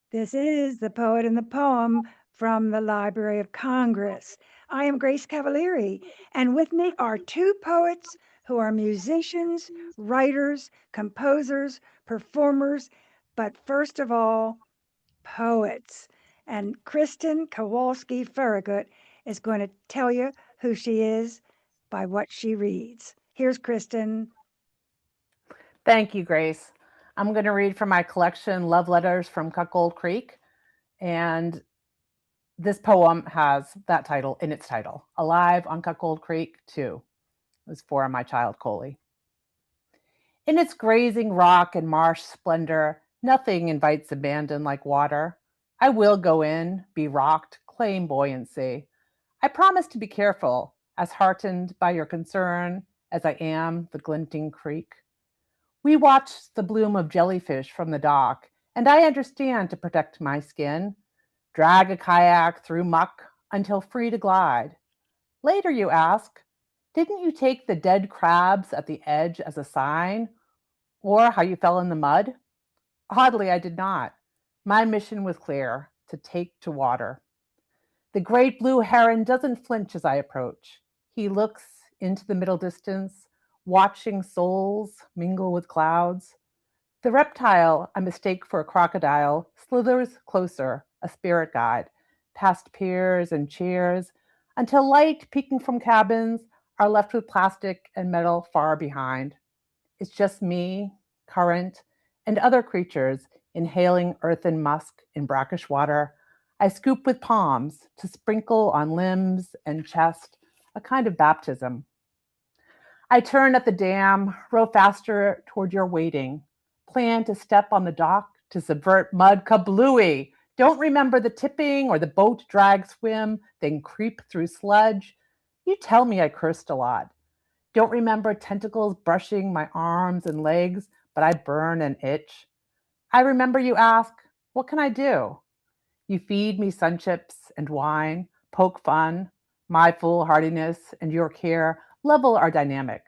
This is The Poet and the Poem from the Library of Congress. I am Grace Cavalieri, and with me are two poets who are musicians, writers, composers, performers, but first of all, poets. And Kristin Kowalski Ferragut is going to tell you who she is by what she reads. Here's Kristin. Thank you, Grace. I'm going to read from my collection, Love Letters from Cuckold Creek. And this poem has that title in its title, Alive on Cuckold Creek 2. It was for my child, Coley. In its grazing rock and marsh splendor, nothing invites abandon like water. I will go in, be rocked, claim buoyancy. I promise to be careful, as heartened by your concern as I am the glinting creek. We watch the bloom of jellyfish from the dock, and I understand to protect my skin. Drag a kayak through muck until free to glide. Later you ask, didn't you take the dead crabs at the edge as a sign? Or how you fell in the mud? Oddly, I did not. My mission was clear, to take to water. The great blue heron doesn't flinch as I approach. He looks into the middle distance, watching souls mingle with clouds. The reptile I mistake for a crocodile slithers closer, a spirit guide, past piers and chairs, until light peeking from cabins are left with plastic and metal far behind. It's just me, current, and other creatures inhaling earthen musk in brackish water. I scoop with palms to sprinkle on limbs and chest, a kind of baptism. I turn at the dam, row faster toward your waiting. Plan to step on the dock to subvert mud kablooey. Don't remember the tipping or the boat drag swim, then creep through sludge. You tell me I cursed a lot. Don't remember tentacles brushing my arms and legs, but I burn and itch. I remember you ask, what can I do? You feed me sun chips and wine, poke fun. My foolhardiness and your care level our dynamic.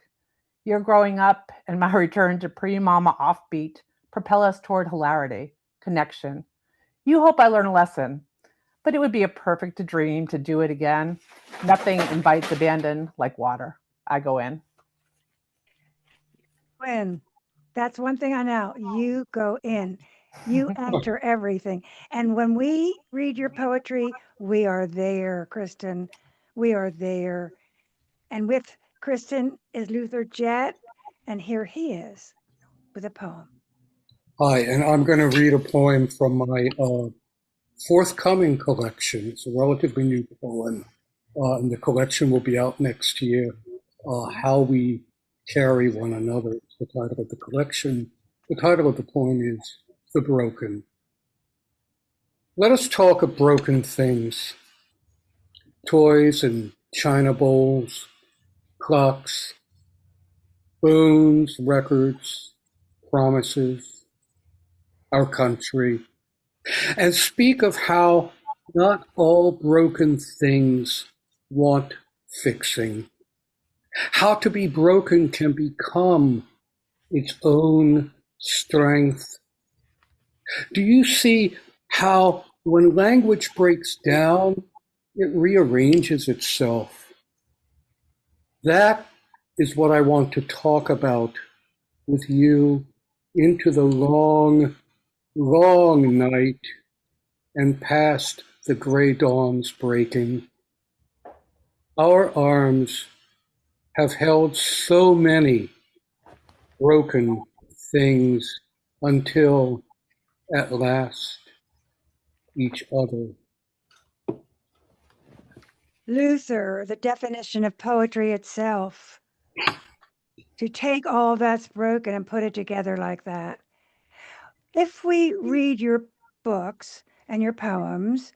Your growing up and my return to pre-mama offbeat propel us toward hilarity, connection. You hope I learn a lesson, but it would be a perfect dream to do it again. Nothing invites abandon like water. I go in. When that's one thing I know. You go in. You enter everything. And when we read your poetry, we are there, Kristin. We are there. And with Kristin is Luther Jett, and here he is with a poem. Hi, and I'm going to read a poem from my forthcoming collection. It's a relatively new poem, and the collection will be out next year. How We Carry One Another is the title of the collection. The title of the poem is The Broken. Let us talk of broken things. Toys and china bowls, clocks, spoons, records, promises, our country, and speak of how not all broken things want fixing. How to be broken can become its own strength. Do you see how when language breaks down, it rearranges itself? That is what I want to talk about with you into the long, long night and past the gray dawn's breaking. Our arms have held so many broken things until at last each other. Luther, the definition of poetry itself. To take all that's broken and put it together like that. If we read your books and your poems,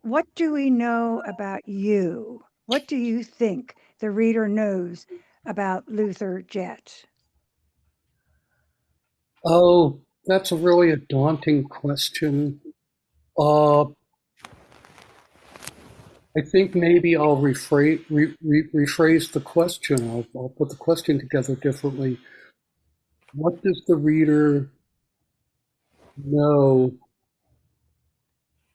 what do we know about you? What do you think the reader knows about Luther Jett? Oh, that's really a daunting question. I think maybe I'll rephrase the question. I'll put the question together differently. What does the reader know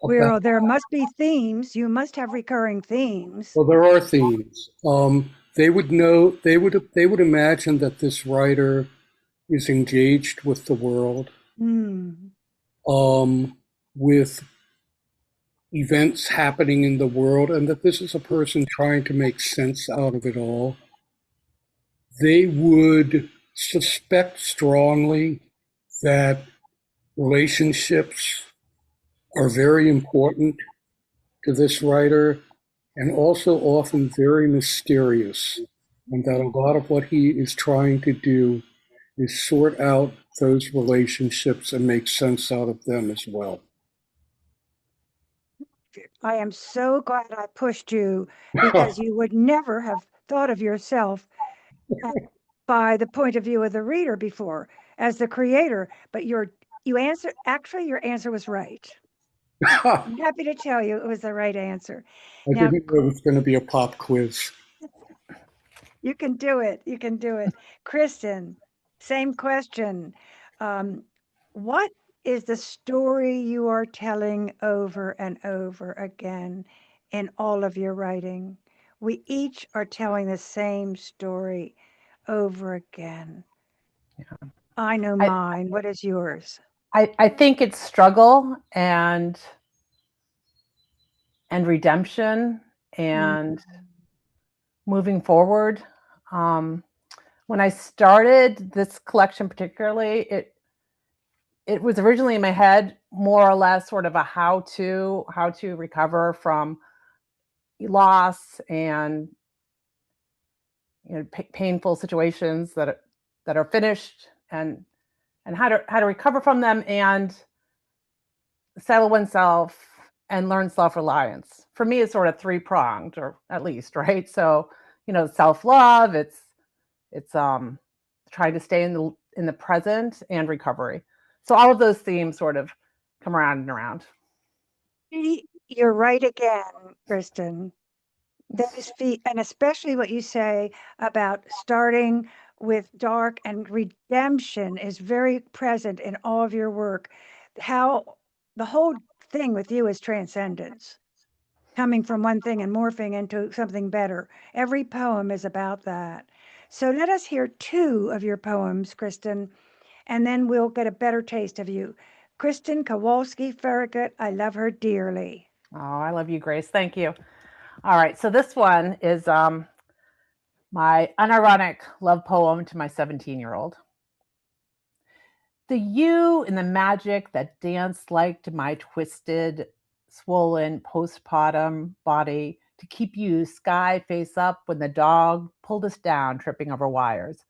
Well, there must be themes. You must have recurring themes. Well, there are themes. They would know. They would imagine that this writer is engaged with the world, Hmm. with events happening in the world, and that this is a person trying to make sense out of it all. They would suspect strongly that relationships are very important to this writer and also often very mysterious, and that a lot of what he is trying to do is sort out those relationships and make sense out of them as well. I am so glad I pushed you because you would never have thought of yourself uh, by the point of view of the reader before as the creator, but your answer was right. I'm happy to tell you it was the right answer. I Now, didn't know it was going to be a pop quiz. you can do it. You can do it. Kristin, same question. What is the story you are telling over and over again in all of your writing? We each are telling the same story over again. Yeah. I know I, mine. What is yours? I think it's struggle and redemption Mm. and moving forward. When I started this collection, particularly, it was originally in my head more or less sort of a how to recover from loss and painful situations that are finished, and how to recover from them and settle oneself and learn self-reliance. For me, it's sort of three-pronged, or at least, right? So, self-love, it's trying to stay in the present, and recovery. So all of those themes sort of come around and around. You're right again, Kristin. That is and especially what you say about starting with dark and redemption is very present in all of your work. How the whole thing with you is transcendence, coming from one thing and morphing into something better. Every poem is about that. So let us hear two of your poems, Kristin, and then we'll get a better taste of you. Kristin Kowalski, Ferragut, I love her dearly. Oh, I love you, Grace. Thank you. All right, so this one is my unironic love poem to my 17-year-old. The you and the magic that danced like to my twisted, swollen postpartum body to keep you sky face up when the dog pulled us down, tripping over wires.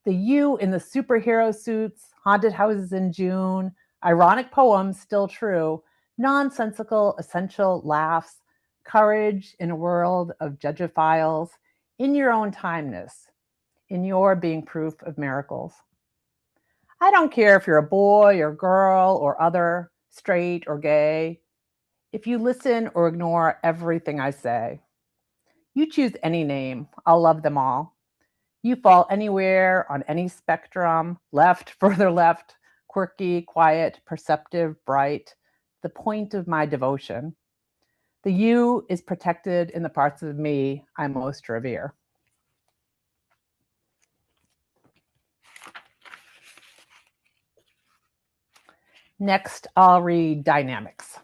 The you in the superhero suits, haunted houses in June, ironic poems still true, nonsensical, essential laughs, courage in a world of judgophiles, in your own timeness, in your being proof of miracles. I don't care if you're a boy or girl or other, straight or gay, if you listen or ignore everything I say. You choose any name, I'll love them all. You fall anywhere on any spectrum, left, further left, quirky, quiet, perceptive, bright, the point of my devotion. The you is protected in the parts of me I most revere. Next, I'll read Dynamics.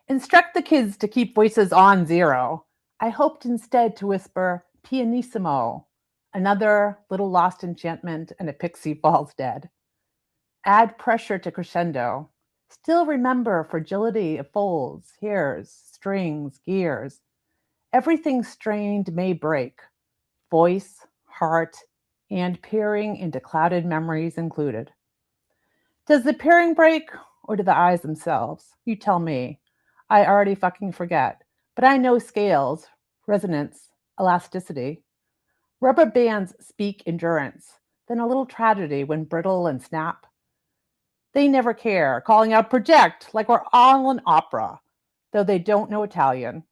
Instruct the kids to keep voices on zero. I hoped instead to whisper pianissimo, another little lost enchantment, and a pixie falls dead. Add pressure to crescendo. Still remember fragility of folds, hairs, strings, gears. Everything strained may break. Voice, heart, and peering into clouded memories included. Does the peering break, or do the eyes themselves? You tell me. I already fucking forget. But I know scales, resonance, elasticity. Rubber bands speak endurance, then a little tragedy when brittle and snap. They never care, calling out project like we're all an opera, though they don't know Italian.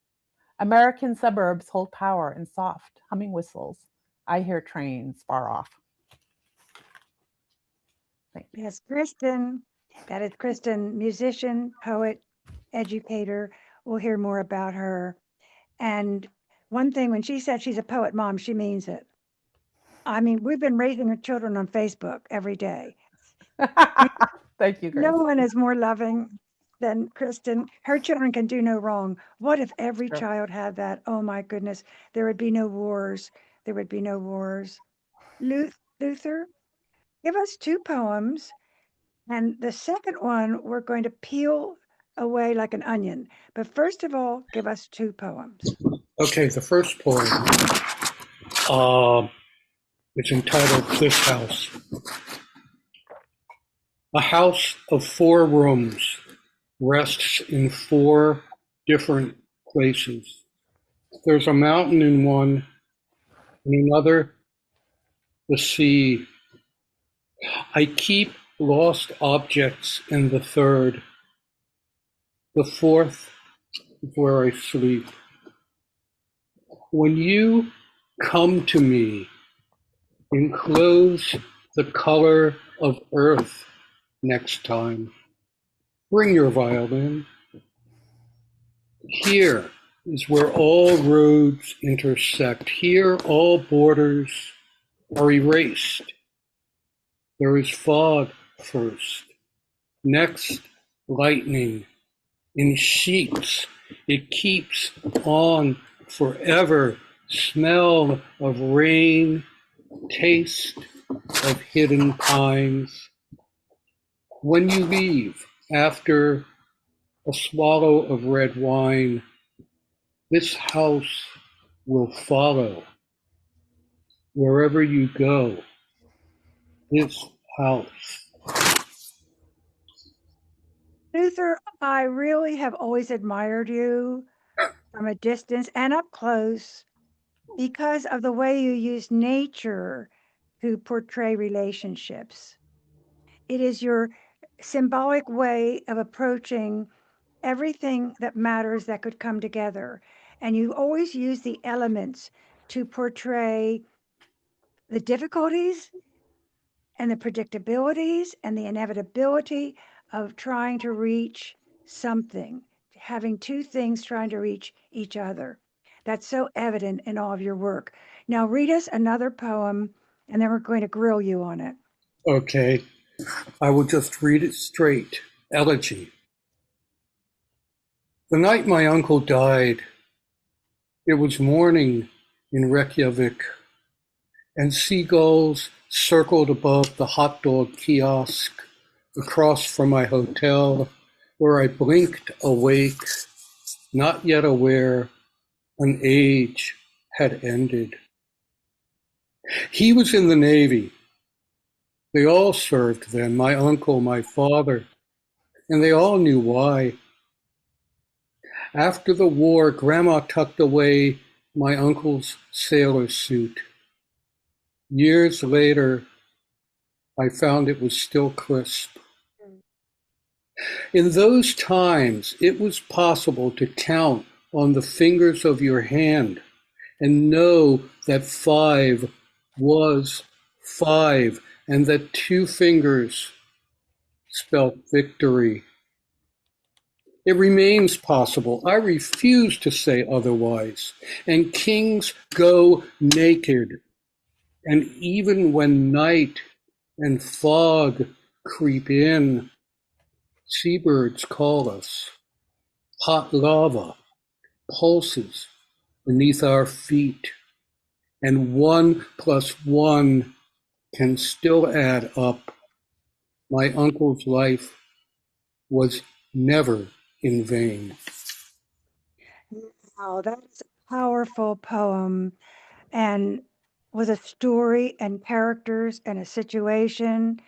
American suburbs hold power in soft, humming whistles. I hear trains far off. Thank you. Yes, Kristin. That is Kristin, musician, poet, educator. We'll hear more about her. And one thing, when she said she's a poet mom, she means it. I mean, we've been raising our children on Facebook every day. Thank you, No Grace. one is more loving than Kristin. Her children can do no wrong. What if every Sure. child had that? Oh my goodness, there would be no wars. There would be no wars. Luther, give us two poems. And the second one, we're going to peel away like an onion. But first of all, give us two poems. Okay, the first poem is entitled This House. A house of 4 rooms rests in 4 different places. There's a mountain in one, in another, the sea. I keep lost objects in the third. The fourth is where I sleep. When you come to me, enclose the color of earth next time. Bring your violin. Here is where all roads intersect. Here all borders are erased. There is fog first. Next, lightning. In sheets, it keeps on forever. Smell of rain, taste of hidden pines. When you leave, after a swallow of red wine, this house will follow. Wherever you go, this house. Luther, I really have always admired you from a distance and up close because of the way you use nature to portray relationships. It is your symbolic way of approaching everything that matters that could come together. And you always use the elements to portray the difficulties and the predictabilities and the inevitability of trying to reach something, having two things trying to reach each other. That's so evident in all of your work. Now, read us another poem, and then we're going to grill you on it. Okay, I will just read it straight. Elegy. The night my uncle died, it was morning in Reykjavik, and seagulls circled above the hot dog kiosk across from my hotel, where I blinked awake, not yet aware an age had ended. He was in the Navy. They all served then, my uncle, my father, and they all knew why. After the war, Grandma tucked away my uncle's sailor suit. Years later, I found it was still crisp. In those times, it was possible to count on the fingers of your hand and know that 5 was 5 and that 2 fingers spelled victory. It remains possible. I refuse to say otherwise. And kings go naked. And even when night and fog creep in, seabirds call us. Hot lava pulses beneath our feet. And 1 plus 1 can still add up. My uncle's life was never in vain. Wow, that's a powerful poem and with a story and characters and a situation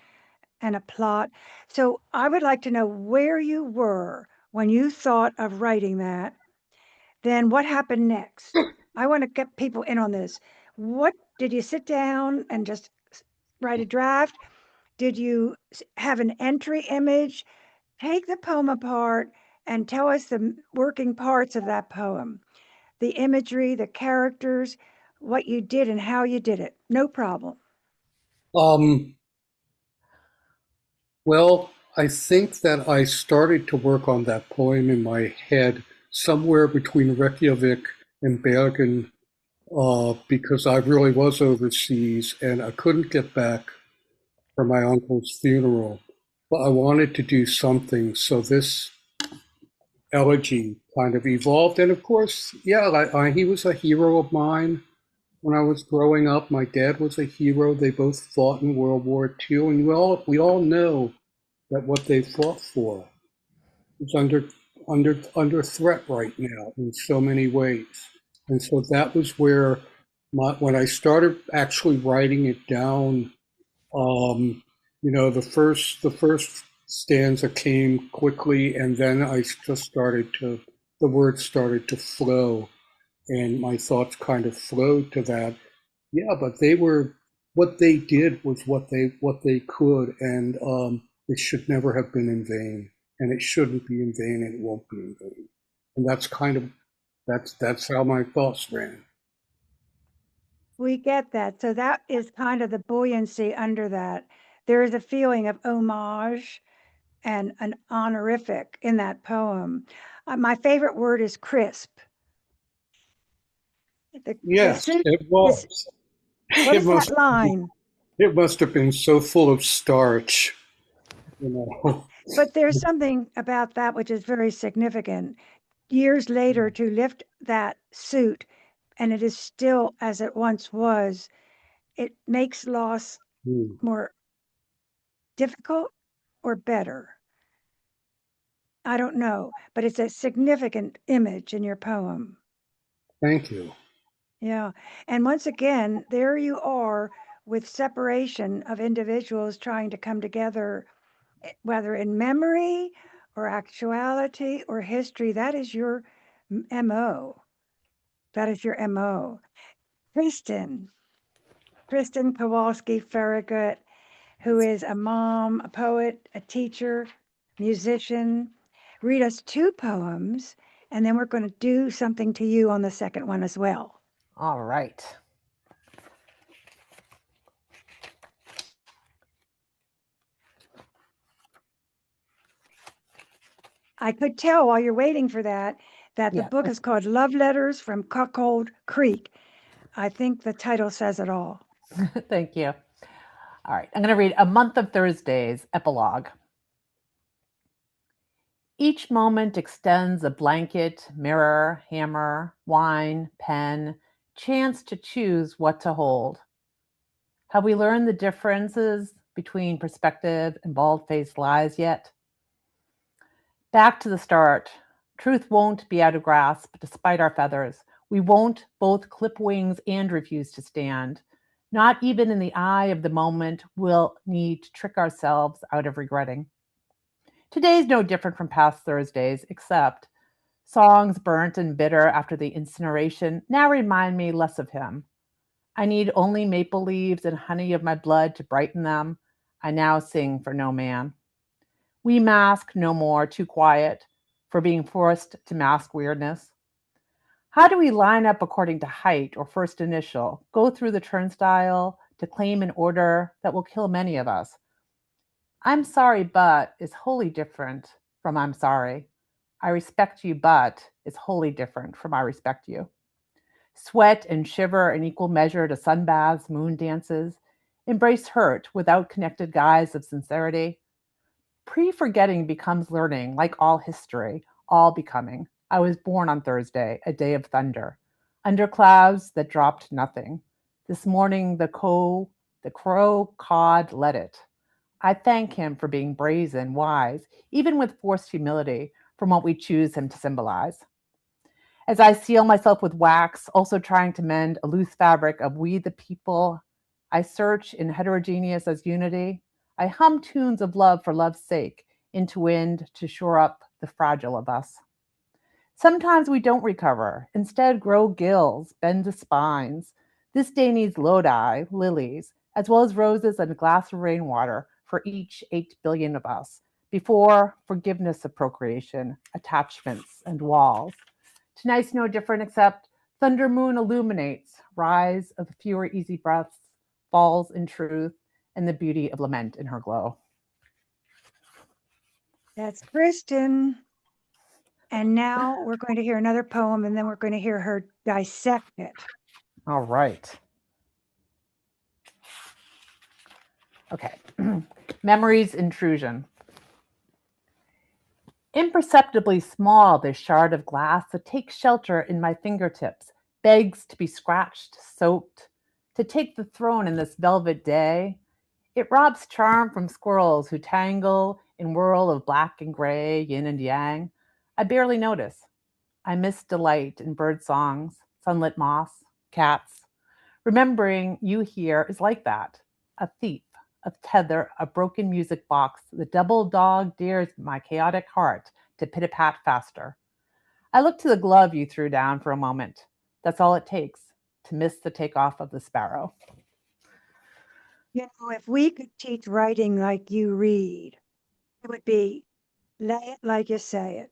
and a plot. So I would like to know where you were when you thought of writing that. Then what happened next? I want to get people in on this. What did you sit down and just write a draft? Did you have an entry image? Take the poem apart and tell us the working parts of that poem, the imagery, the characters, what you did and how you did it. No problem. Well, I think that I started to work on that poem in my head somewhere between Reykjavik and Bergen, because I really was overseas and I couldn't get back for my uncle's funeral. But I wanted to do something, so this elegy kind of evolved. And of course, yeah, he was a hero of mine when I was growing up. My dad was a hero. They both fought in World War II, and we all know that what they fought for is under threat right now in so many ways. And so that was where when I started actually writing it down, um, the first stanza came quickly, and then the words started to flow, and my thoughts kind of flowed to that. Yeah, but what they did was what they could, and it should never have been in vain, and it shouldn't be in vain, and it won't be in vain. And that's how my thoughts ran. We get that. So that is kind of the buoyancy under that. There is a feeling of homage and an honorific in that poem. My favorite word is crisp. The Yes, suit it is, was. what It is that must line? it must have been so full of starch, you know. But there's something about that which is very significant. Years later, to lift that suit and it is still as it once was, it makes loss Hmm. more difficult or better. I don't know, but it's a significant image in your poem. Thank you. Yeah. And once again, there you are with separation of individuals trying to come together, whether in memory or actuality or history. That is your MO. That is your MO. Kristin, Kristin Kowalski Ferragut, who is a mom, a poet, a teacher, musician. Read us two poems, and then we're going to do something to you on the second one as well. All right. I could tell while you're waiting for that the Yeah. book is called Love Letters from Cuckold Creek. I think the title says it all. Thank you. All right. I'm going to read A Month of Thursdays, Epilogue. Each moment extends a blanket, mirror, hammer, wine, pen, chance to choose what to hold. Have we learned the differences between perspective and bald-faced lies yet? Back to the start. Truth won't be out of grasp despite our feathers. We won't both clip wings and refuse to stand. Not even in the eye of the moment we'll need to trick ourselves out of regretting. Today's no different from past Thursdays, except songs burnt and bitter after the incineration now remind me less of him. I need only maple leaves and honey of my blood to brighten them. I now sing for no man. We mask no more, too quiet for being forced to mask weirdness. How do we line up according to height or first initial, go through the turnstile to claim an order that will kill many of us? I'm sorry, but is wholly different from I'm sorry. I respect you, but is wholly different from I respect you. Sweat and shiver in equal measure to sunbaths, moon dances. Embrace hurt without connected guise of sincerity. Pre-forgetting becomes learning, like all history, all becoming. I was born on Thursday, a day of thunder, under clouds that dropped nothing. This morning, the crow cawed, let it. I thank him for being brazen, wise, even with forced humility from what we choose him to symbolize. As I seal myself with wax, also trying to mend a loose fabric of we the people, I search in heterogeneous as unity. I hum tunes of love for love's sake, into wind to shore up the fragile of us. Sometimes we don't recover, instead grow gills, bend to spines. This day needs lodi, lilies, as well as roses and a glass of rainwater for each 8 billion of us, before forgiveness of procreation, attachments, and walls. Tonight's no different except thunder moon illuminates, rise of fewer easy breaths, falls in truth, and the beauty of lament in her glow. That's Kristin. And now we're going to hear another poem, and then we're going to hear her dissect it. All right. Okay. Memories intrusion. Imperceptibly small, this shard of glass that takes shelter in my fingertips, begs to be scratched, soaked, to take the throne in this velvet day. It robs charm from squirrels who tangle in whirl of black and gray, yin and yang. I barely notice. I miss delight in bird songs, sunlit moss, cats. Remembering you here is like that. A thief, a tether, a broken music box. The double dog dares my chaotic heart to pit-a-pat faster. I look to the glove you threw down for a moment. That's all it takes to miss the takeoff of the sparrow. You know, if we could teach writing like you read, it would be lay it like you say it.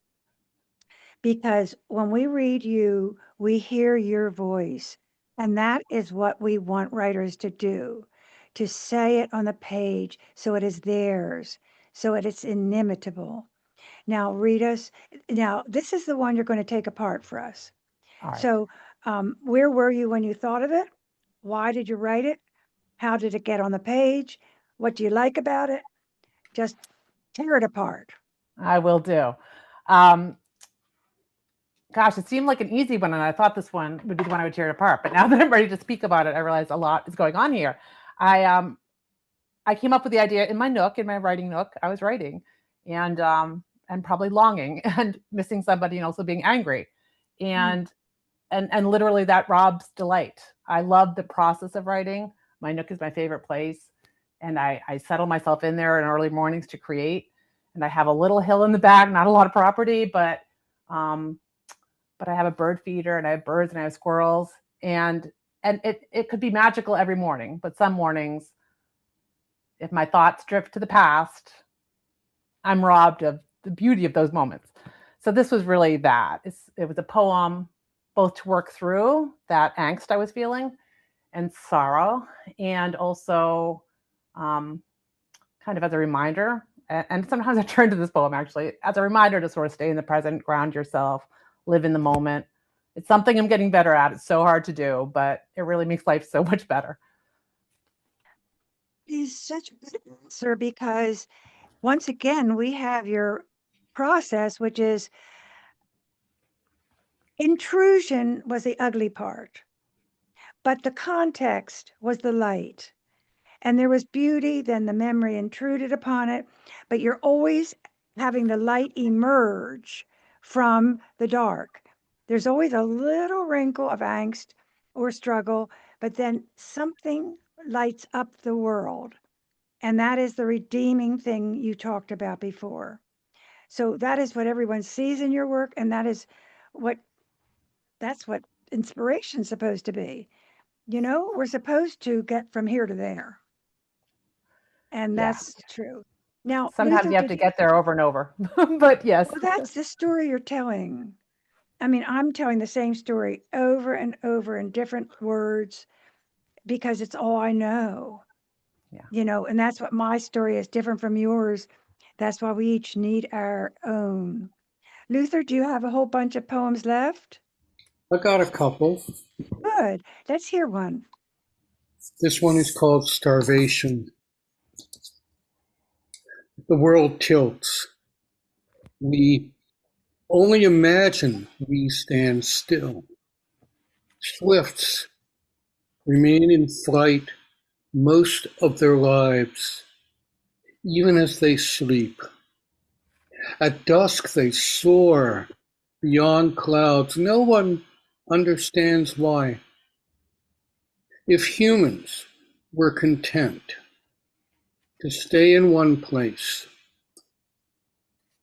Because when we read you, we hear your voice. And that is what we want writers to do, to say it on the page so it is theirs, so it is inimitable. Now, read us. Now, this is the one you're going to take apart for us. All right. So, where were you when you thought of it? Why did you write it? How did it get on the page? What do you like about it? Just tear it apart. I will do. Gosh, it seemed like an easy one, and I thought this one would be the one I would tear it apart. But now that I'm ready to speak about it, I realize a lot is going on here. I came up with the idea in my nook, in my writing nook. I was writing, and probably longing and missing somebody, and also being angry, and literally that robs delight. I love the process of writing. My nook is my favorite place, and I settle myself in there in early mornings to create. And I have a little hill in the back, not a lot of property, but I have a bird feeder, and I have birds, and I have squirrels, and it could be magical every morning. But some mornings, if my thoughts drift to the past, I'm robbed of the beauty of those moments. So this was really that. It was a poem both to work through that angst I was feeling and sorrow, and also kind of as a reminder. And sometimes I turn to this poem actually as a reminder to sort of stay in the present, ground yourself, live in the moment. It's something I'm getting better at. It's so hard to do, but it really makes life so much better. Is such a good answer, because once again, we have your process, which is intrusion was the ugly part, but the context was the light. And there was beauty, then the memory intruded upon it, but you're always having the light emerge from the dark. There's always a little wrinkle of angst or struggle, but then something lights up the world. And that is the redeeming thing you talked about before. So that is what everyone sees in your work, and that's what inspiration's supposed to be. You know, we're supposed to get from here to there. And Yeah. that's true. Now, Sometimes Luther, you have to get there over and over, but yes. well, that's the story you're telling. I mean, I'm telling the same story over and over in different words because it's all I know. Yeah. You know, and that's what my story is different from yours. That's why we each need our own. Luther, do you have a whole bunch of poems left? I got a couple. Good. Let's hear one. This one is called Starvation. The world tilts. We only imagine we stand still. Swifts remain in flight most of their lives, even as they sleep. At dusk they soar beyond clouds. No one understands why. If humans were content to stay in one place,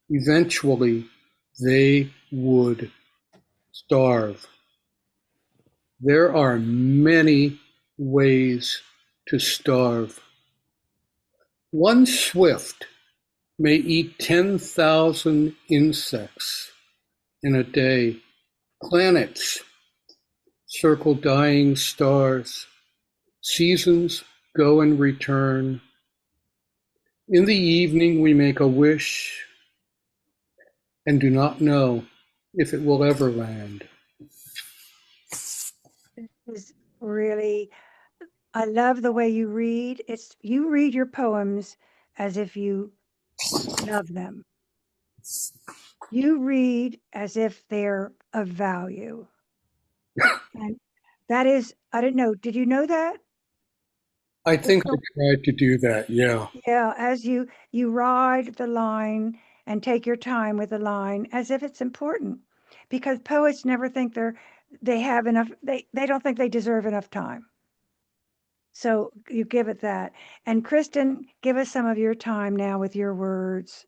eventually they would starve. There are many ways to starve. One swift may eat 10,000 insects in a day. Planets circle dying stars. Seasons go and return. In the evening we make a wish and do not know if it will ever land. Is really, I love the way you read. You read your poems as if you love them. You read as if they're of value. And that is, I didn't know. Did you know that? I It's think I so, tried to do that, yeah. yeah, as you ride the line and take your time with the line as if it's important. Because poets never think they have enough, they don't think they deserve enough time. So you give it that. And Kristin, give us some of your time now with your words.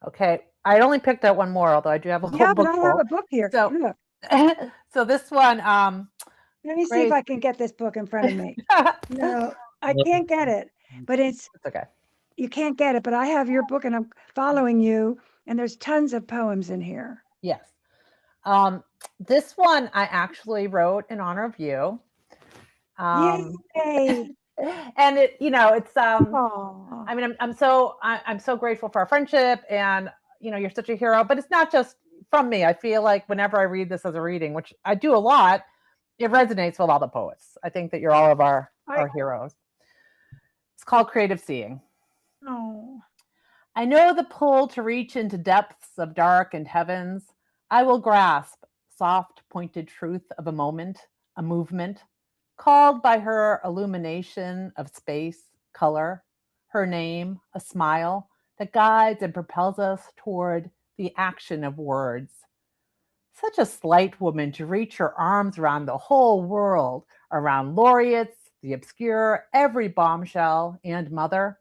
Okay. I only picked out one more, although I do have a whole Yeah, but book I have full. a book here. So, Look, so this one, let me see if Grace. I can get this book in front of me. It's No, I can't get it, but okay. you can't get it, but I have your book and I'm following you, and there's tons of poems in here. Yes. Um, this one I actually wrote in honor of you. Yay! And it's Aw. I mean, I'm so grateful for our friendship, and you're such a hero. But it's not just from me. I feel like whenever I read this as a reading, which I do a lot, it resonates with all the poets. I think that you're all of our heroes. It's called Creative Seeing. Oh. I know the pull to reach into depths of dark and heavens. I will grasp soft, pointed truth of a moment, a movement, called by her illumination of space, color, her name, a smile that guides and propels us toward the action of words. Such a slight woman to reach her arms around the whole world, around laureates, the obscure, every bombshell, and mother.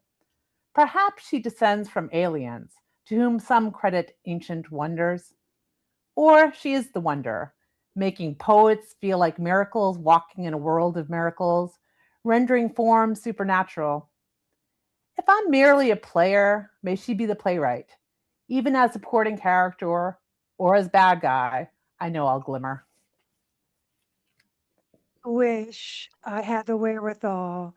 Perhaps she descends from aliens, to whom some credit ancient wonders. Or she is the wonder, making poets feel like miracles walking in a world of miracles, rendering forms supernatural. If I'm merely a player, may she be the playwright. Even as supporting character or as bad guy, I know I'll glimmer. Wish I had the wherewithal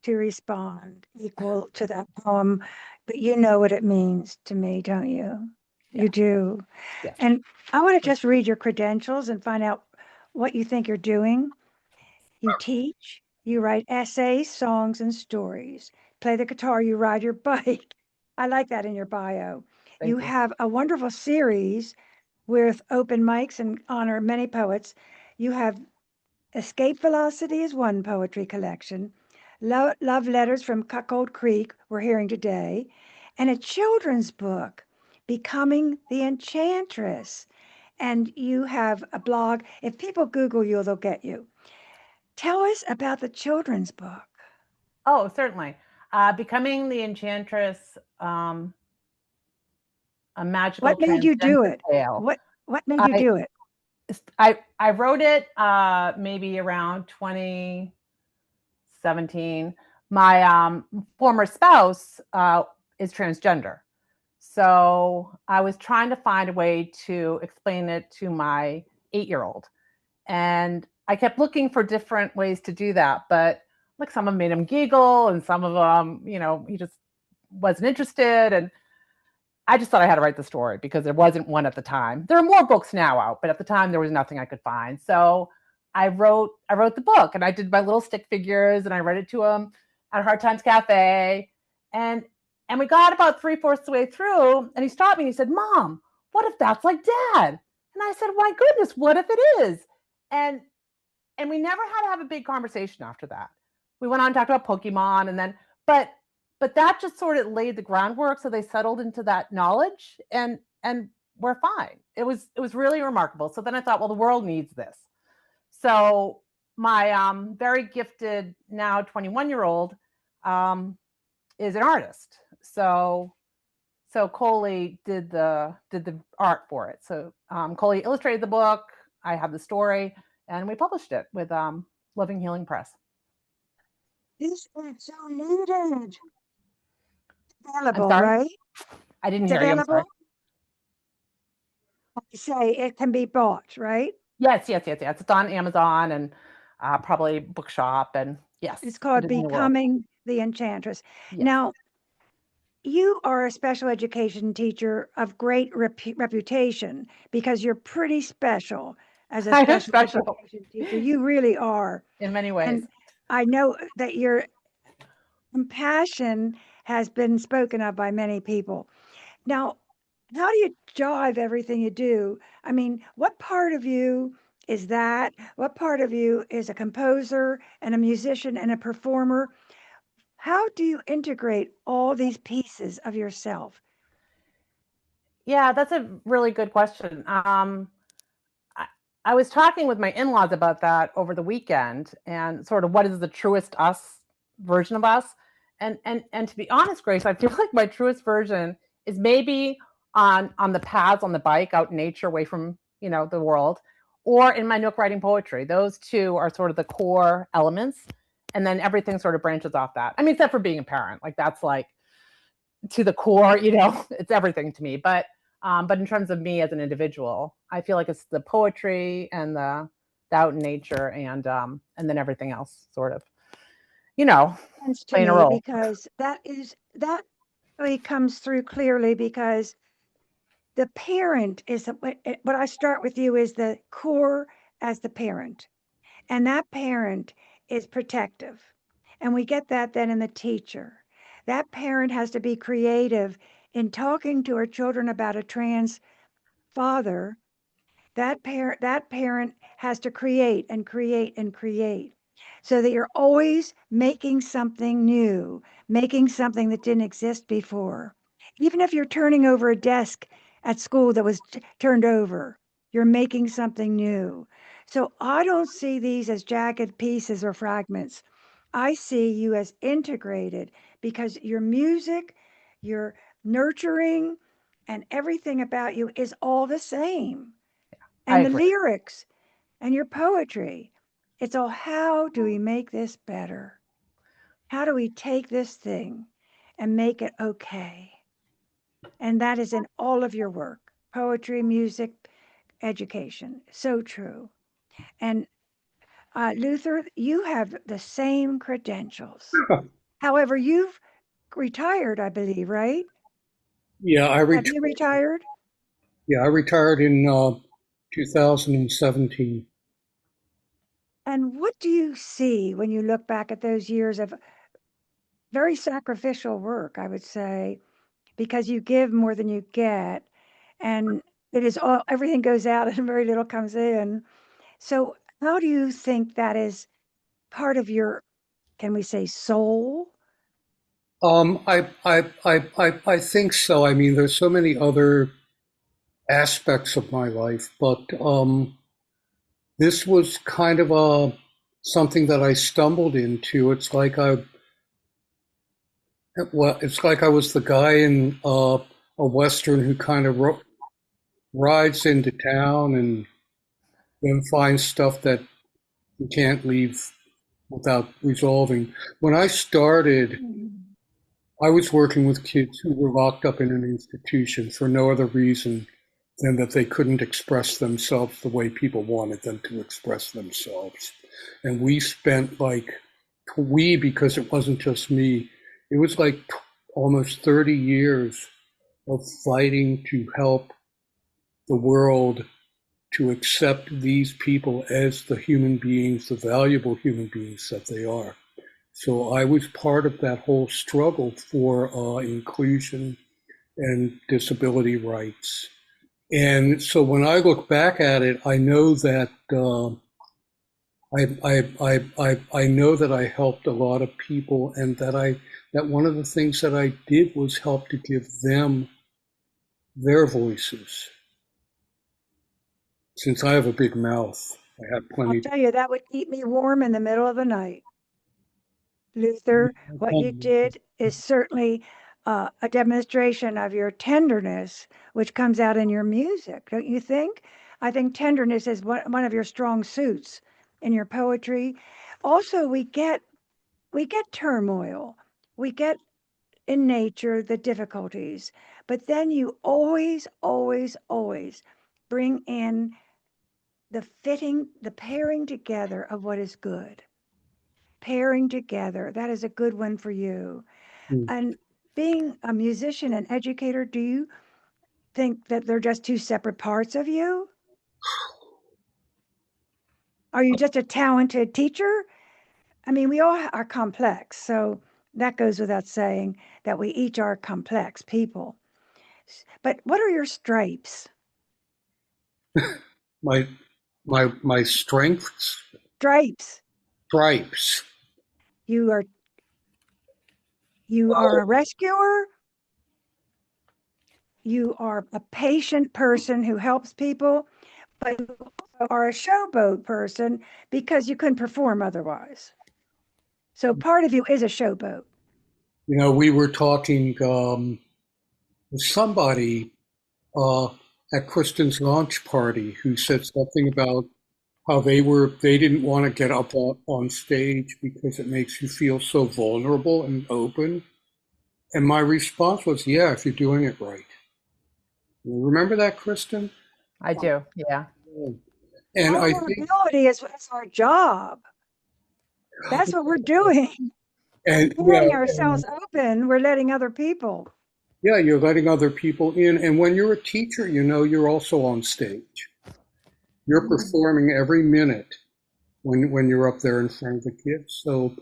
to respond equal to that poem, but you know what it means to me, don't you? You Yes, do. yes. And I want to just read your credentials and find out what you think you're doing. You teach, you write essays, songs, and stories. Play the guitar, you ride your bike. I like that in your bio. You Thank you. have a wonderful series with open mics and honor many poets. You have Escape Velocity is one poetry collection. Love Letters from Cuckold Creek, we're hearing today, and a children's book, Becoming the Enchantress. And you have a blog. If people Google you, they'll get you. Tell us about the children's book. Oh, certainly. Becoming the Enchantress, a magical What made you do transcendent it? tale. What made you I do it? I wrote it maybe around 2017. My former spouse is transgender, so I was trying to find a way to explain it to my 8-year-old, and I kept looking for different ways to do that. But like some of them made him giggle, and some of them, he just wasn't interested, and I just thought I had to write the story because there wasn't one at the time. There are more books now out, but at the time there was nothing I could find. So I wrote the book, and I did my little stick figures, and I read it to him at Hard Times Cafe. And we got about 3/4 the way through, and he stopped me and he said, "Mom, what if that's like Dad?" And I said, "My goodness, what if it is?" And we never had to have a big conversation after that. We went on and talked about Pokemon, and then but that just sort of laid the groundwork, so they settled into that knowledge, and we're fine. It was really remarkable. So then I thought, well, the world needs this. So my very gifted now 21-year-old is an artist. So Coley did the art for it. So Coley illustrated the book. I have the story, and we published it with Loving Healing Press. This is so needed. I'm Available, sorry, right? I didn't It's hear you. I'm sorry. available. I say it can be bought, right? Yes. It's on Amazon and probably Bookshop, and yes, It's called it is in the world. Becoming the Enchantress. Yes. Now, you are a special education teacher of great reputation because you're pretty special as a I am special special education teacher. You really are. in many ways. And I know that your compassion has been spoken of by many people. Now, how do you jive everything you do? I mean, what part of you is that? What part of you is a composer and a musician and a performer? How do you integrate all these pieces of yourself? Yeah, that's a really good question. I was talking with my in-laws about that over the weekend, and sort of what is the truest us version of us. And to be honest, Grace, I feel like my truest version is maybe on the paths on the bike out in nature, away from the world, or in my Nook writing poetry. Those two are sort of the core elements, and then everything sort of branches off that. I mean, except for being a parent, like that's like to the core, it's everything to me. But in terms of me as an individual, I feel like it's the poetry and the out in nature, and then everything else sort of, Sense to playing a me role. because that really comes through clearly because the parent is what I start with you is the core as the parent. And that parent is protective. And we get that then in the teacher. That parent has to be creative in talking to her children about a trans father. That parent has to create and create and create so that you're always making something new, making something that didn't exist before. Even if you're turning over a desk at school that was turned over, you're making something new. So I don't see these as jagged pieces or fragments. I see you as integrated because your music, your nurturing, and everything about you is all the same. I And the agree. lyrics and your poetry. It's all how do we make this better? How do we take this thing and make it okay? And that is in all of your work poetry, music, education. So true. And Luther, you have the same credentials. However, you've retired, I believe, right? Yeah, I Have retired. you retired? Yeah, I retired in 2017. And what do you see when you look back at those years of very sacrificial work, I would say, because you give more than you get, and it is all everything goes out and very little comes in. So, how do you think that is part of your, can we say, soul? I think so. I mean, there's so many other aspects of my life, but this was kind of something that I stumbled into. It's like I was the guy in a western who kind of rides into town and then finds stuff that you can't leave without resolving. When I started, Mhm. I was working with kids who were locked up in an institution for no other reason than that they couldn't express themselves the way people wanted them to express themselves. And we spent because it wasn't just me, it was like almost 30 years of fighting to help the world to accept these people as the human beings, the valuable human beings that they are. So I was part of that whole struggle for inclusion and disability rights. And so when I look back at it, I know that I know that I helped a lot of people, and that one of the things that I did was help to give them their voices. Since I have a big mouth, I have I'll plenty tell you, that would keep me warm in the middle of the night. Luther, what you to. did is certainly a demonstration of your tenderness, which comes out in your music, don't you think? I think tenderness is one of your strong suits in your poetry. Also, we get turmoil. We get in nature the difficulties, but then you always, always, always bring in the pairing together of what is good. Pairing together. That is a good one for you. Mm. And being a musician and educator, do you think that they're just two separate parts of you? Are you just a talented teacher? I mean, we all are complex, so that goes without saying that we each are complex people. But what are your stripes? My my strengths, Stripes. stripes. You are a rescuer. You are a patient person who helps people, but you also are a showboat person because you couldn't perform otherwise. So part of you is a showboat. You know, we were talking with somebody uh, at Kristin's launch party who said something about how they didn't want to get up on stage because it makes you feel so vulnerable and open. And my response was, yeah, if you're doing it right. You remember that, Kristin? I do. Yeah. And I think, Vulnerability is our job. That's what we're doing. and We're yeah, letting ourselves open. We're letting other people. yeah, you're letting other people in. And when you're a teacher, you know, you're also on stage. You're performing every minute when you're up there in front of the kids. So,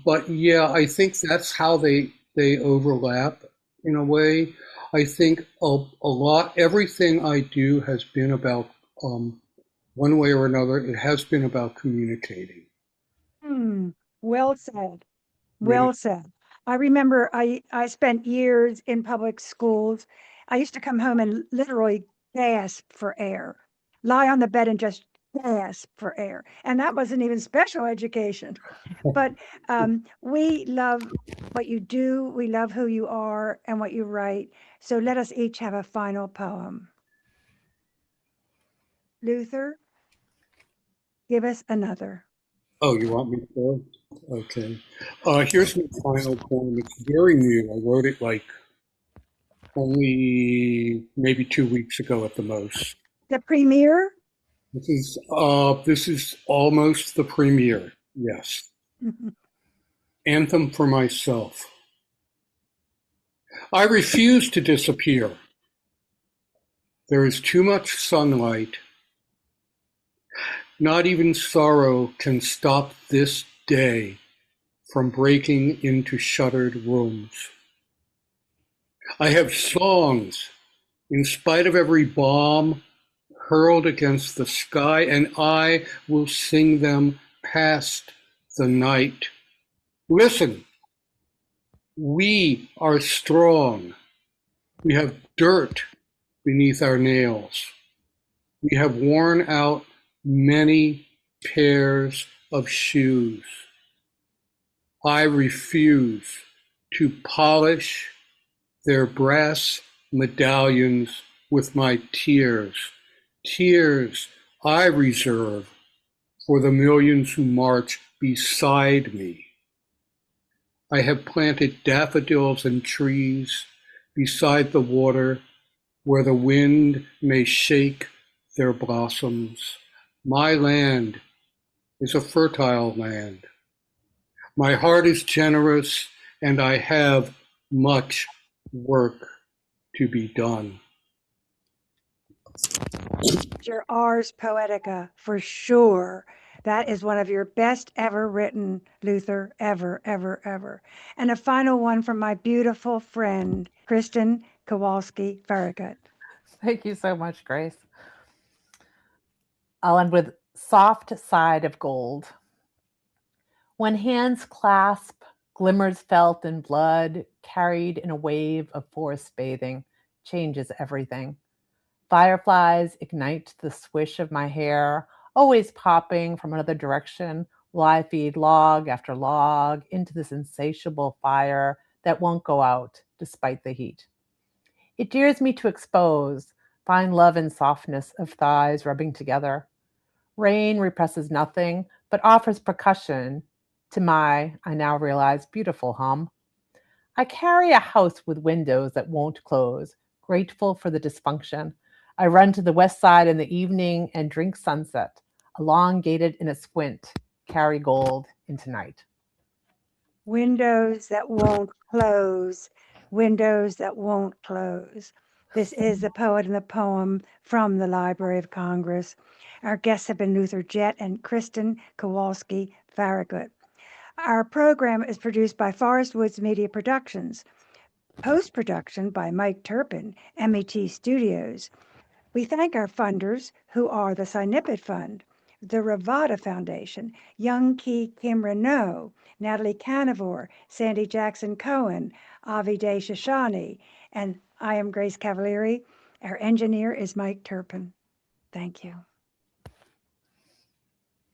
but yeah, I think that's how they overlap in a way. I think a lot, everything I do has been about, one way or another, it has been about communicating. Well said. You know, Well said. I remember I spent years in public schools. I used to come home and literally gasp for air, lie on the bed and just gasp for air. And that wasn't even special education. But we love what you do, we love who you are and what you write. So let us each have a final poem. Luther, give us another. oh, you want me to go? Okay. Here's my final poem. It's very new. I wrote it like only maybe 2 weeks ago at the most. The premiere? This is almost the premiere. Yes. Anthem for myself. I refuse to disappear. There is too much sunlight. Not even sorrow can stop this day from breaking into shuttered rooms. I have songs, in spite of every bomb hurled against the sky, and I will sing them past the night. Listen, we are strong. We have dirt beneath our nails. We have worn out many pairs of shoes. I refuse to polish their brass medallions with my tears. Tears I reserve for the millions who march beside me. I have planted daffodils and trees beside the water where the wind may shake their blossoms. My land is a fertile land. My heart is generous, and I have much work to be done. Your Ars Poetica, for sure. That is one of your best ever written, Luther, ever, ever, ever. And a final one from my beautiful friend, Kristin Kowalski Ferragut. Thank you so much, Grace. I'll end with Soft Side of Gold. When hands clasp, glimmers felt in blood, carried in a wave of forest bathing, changes everything. Fireflies ignite the swish of my hair, always popping from another direction, while I feed log after log into this insatiable fire that won't go out despite the heat. It dares me to expose, find love and softness of thighs rubbing together. Rain represses nothing, but offers percussion to my, I now realize, beautiful hum. I carry a house with windows that won't close, grateful for the dysfunction. I run to the west side in the evening and drink sunset, elongated in a squint, carry gold into night. Windows that won't close, windows that won't close. This is the poet and the poem from the Library of Congress. Our guests have been Jett and Kristin Kowalski Ferragut. Our program is produced by Forest Woods Media Productions. Post-production by Mike Turpin, MET Studios. We thank our funders, who are the Sinipid Fund, the Ravada Foundation, Young Ki Kim Renault, Natalie Canavore, Sandy Jackson Cohen, Avi Day Shashani, and I am Grace Cavalieri. Our engineer is Mike Turpin. Thank you.